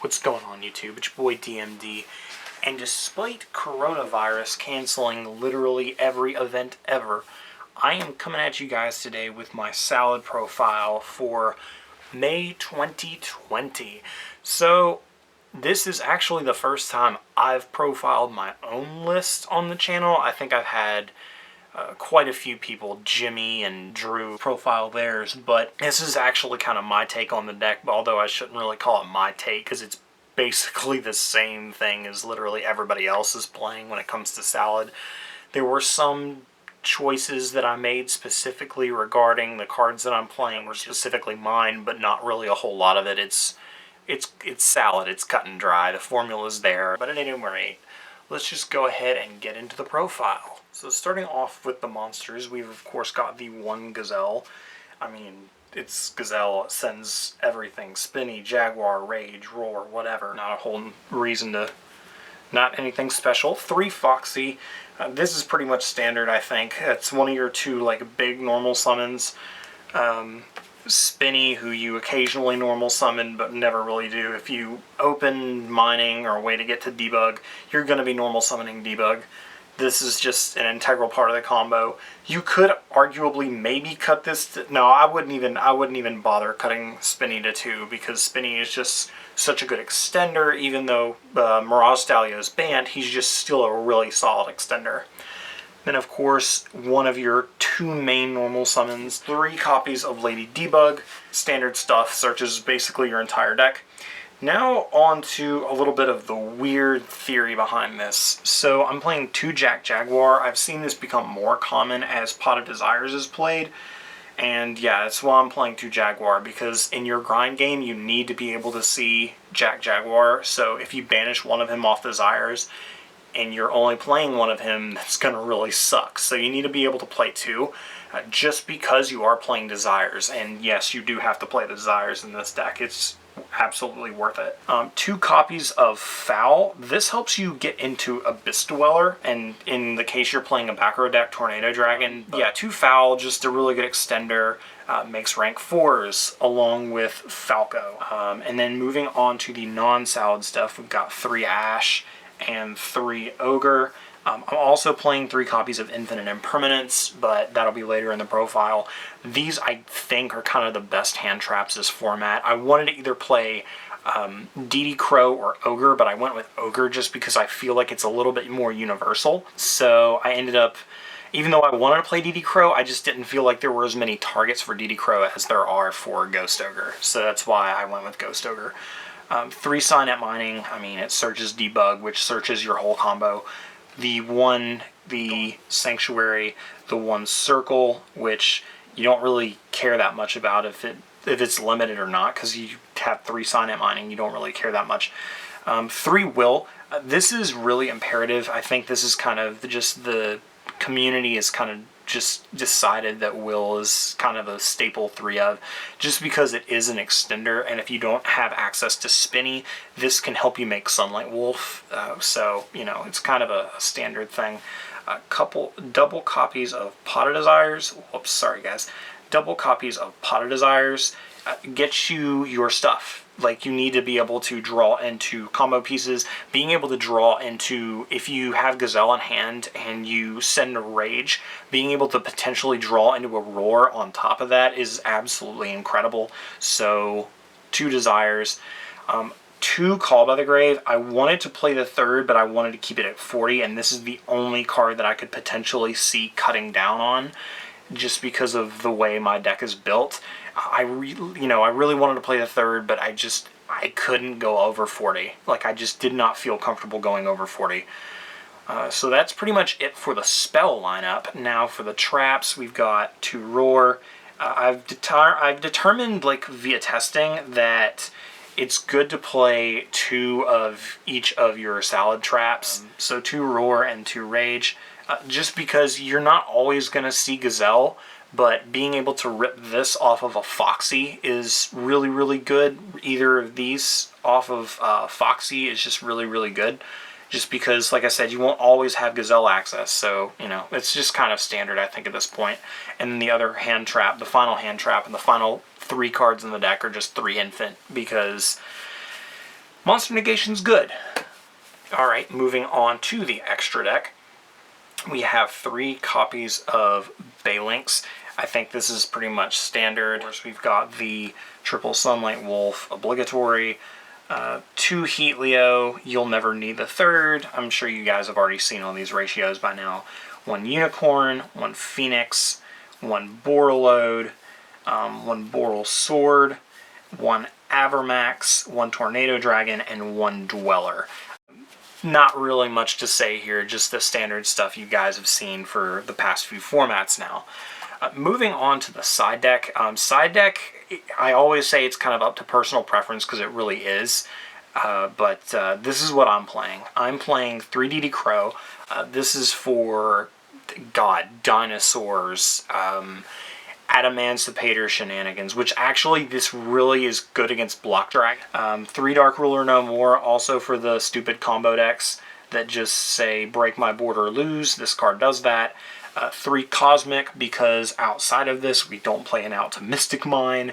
What's going on, YouTube? It's your boy DMD, and despite coronavirus canceling literally every event ever, I am coming at you guys today with my salad profile for May 2020. So this is actually the first time I've profiled my own list on the channel. I think I've had quite a few people, Jimmy and Drew, profile theirs, but this is actually kind of my take on the deck, although I shouldn't really call it my take because it's basically the same thing as literally everybody else is playing when it comes to salad. There were some choices that I made specifically regarding the cards that I'm playing were specifically mine, but not really a whole lot of it. It's salad, it's cut and dry, the formula's there, but at any rate, let's just go ahead and get into the profile. So starting off with the monsters, we've of course got the one Gazelle. I mean, it's Gazelle, it sends everything, Spinny, Jaguar, Rage, Roar, whatever. Not a whole reason to, not anything special. 3 Foxy, this is pretty much standard, I think. It's one of your two like big normal summons. Spinny, who you occasionally normal summon but never really do. If you open mining or a way to get to debug, you're going to be normal summoning debug. This is just an integral part of the combo. You could arguably maybe cut this to, no, I wouldn't even bother cutting Spinny to 2 because Spinny is just such a good extender. Even though Mirage Stallion is banned, he's just still a really solid extender. Then of course, one of your 2 main normal summons, 3 copies of Lady Debug, standard stuff, searches basically your entire deck. Now on to a little bit of the weird theory behind this. So I'm playing 2 Jaguar. I've seen this become more common as Pot of Desires is played. And yeah, that's why I'm playing 2 Jaguar, because in your grind game you need to be able to see Jaguar. So if you banish one of him off Desires, and you're only playing one of him, that's going to really suck. So you need to be able to play 2, just because you are playing Desires. And yes, you do have to play the Desires in this deck. It's absolutely worth it. 2 copies of Foul. This helps you get into Abyss Dweller, and in the case you're playing a back row deck, Tornado Dragon. Yeah, 2 Foul, just a really good extender. Makes rank 4s along with Falco. And then moving on to the non-salad stuff, we've got 3 Ash and 3 Ogre. I'm also playing 3 copies of Infinite Impermanence, but that'll be later in the profile. These, I think, are kind of the best hand traps this format. I wanted to either play DD Crow or Ogre, but I went with Ogre just because I feel like it's a little bit more universal. So I ended up, even though I wanted to play DD Crow, I just didn't feel like there were as many targets for DD Crow as there are for Ghost Ogre. So that's why I went with Ghost Ogre. 3 Signet Mining, I mean, it searches Debug, which searches your whole combo. The Sanctuary, the 1 Circle, which you don't really care that much about if it's limited or not, because you have 3 Signet Mining, you don't really care that much. 3 Will, this is really imperative. I think this is kind of just the community is kind of just decided that Will is kind of a staple 3 of, just because it is an extender, and if you don't have access to Spinny, this can help you make Sunlight Wolf, so, you know, it's kind of a standard thing. A couple double copies of Pot of Desires, whoops, sorry guys, double copies of Pot of Desires gets you your stuff. Like, you need to be able to draw into combo pieces. Being able to draw into, if you have Gazelle in hand and you send a Rage, being able to potentially draw into a Roar on top of that is absolutely incredible. So, 2 Desires. 2 Call by the Grave. I wanted to play the 3rd, but I wanted to keep it at 40, and this is the only card that I could potentially see cutting down on, just because of the way my deck is built. I really wanted to play the 3rd, but I couldn't go over 40. Like, I just did not feel comfortable going over 40. So that's pretty much it for the spell lineup. Now for the traps, we've got 2 Roar. I've determined, like, via testing, that it's good to play 2 of each of your salad traps. So 2 Roar and 2 Rage. Just because you're not always going to see Gazelle, but being able to rip this off of a Foxy is really, really good. Either of these off of Foxy is just really, really good. Just because, like I said, you won't always have Gazelle access, so, you know, it's just kind of standard, I think, at this point. And then the other hand trap, the final hand trap, and the final 3 cards in the deck are just 3 Infant, because Monster Negation's good. Alright, moving on to the extra deck. We have 3 copies of Balinks. I think this is pretty much standard. We've got the triple Sunlight Wolf obligatory, 2 Heat Leo, you'll never need the 3rd. I'm sure you guys have already seen all these ratios by now. 1 Unicorn, 1 Phoenix, 1 Borreload, 1 Boral Sword, 1 Avermax, 1 Tornado Dragon, and 1 Dweller. Not really much to say here, just the standard stuff you guys have seen for the past few formats now. Moving on to the side deck. Side deck, I always say it's kind of up to personal preference because it really is. But this is what I'm playing. I'm playing 3DD Crow. This is for, God, dinosaurs, Adamantipator shenanigans, which actually this really is good against Block Drag. 3 Dark Ruler No More, also for the stupid combo decks that just say break my board or lose. This card does that. 3 Cosmic, because outside of this we don't play an out to Mystic Mine.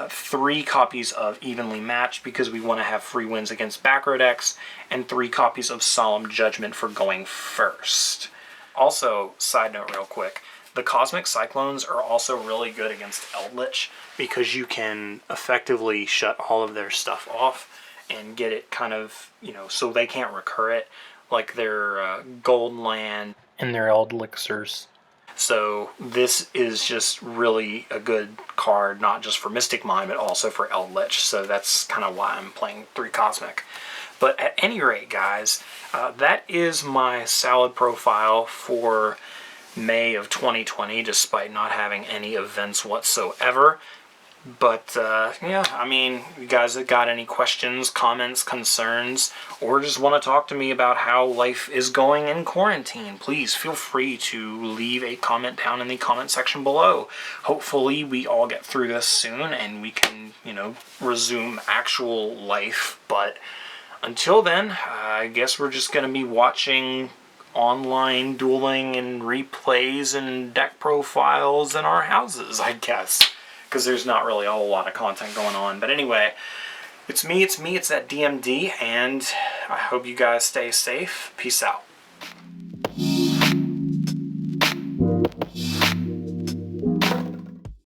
3 copies of Evenly Matched, because we want to have free wins against back row decks. And 3 copies of Solemn Judgment for going first. Also, side note real quick, the Cosmic Cyclones are also really good against Eldritch, because you can effectively shut all of their stuff off and get it kind of, you know, so they can't recur it, like their Gold Land and their Elixirs. So this is just really a good card, not just for Mystic Mine, but also for Eldritch. So that's kind of why I'm playing 3 Cosmic. But at any rate, guys, that is my Salad profile for May of 2020, despite not having any events whatsoever. But, yeah, I mean, you guys have got any questions, comments, concerns, or just want to talk to me about how life is going in quarantine, please feel free to leave a comment down in the comment section below. Hopefully we all get through this soon and we can, you know, resume actual life. But until then, I guess we're just going to be watching online dueling and replays and deck profiles in our houses, I guess. Because there's not really a whole lot of content going on. But anyway, it's me, it's that DMD, and I hope you guys stay safe. Peace out.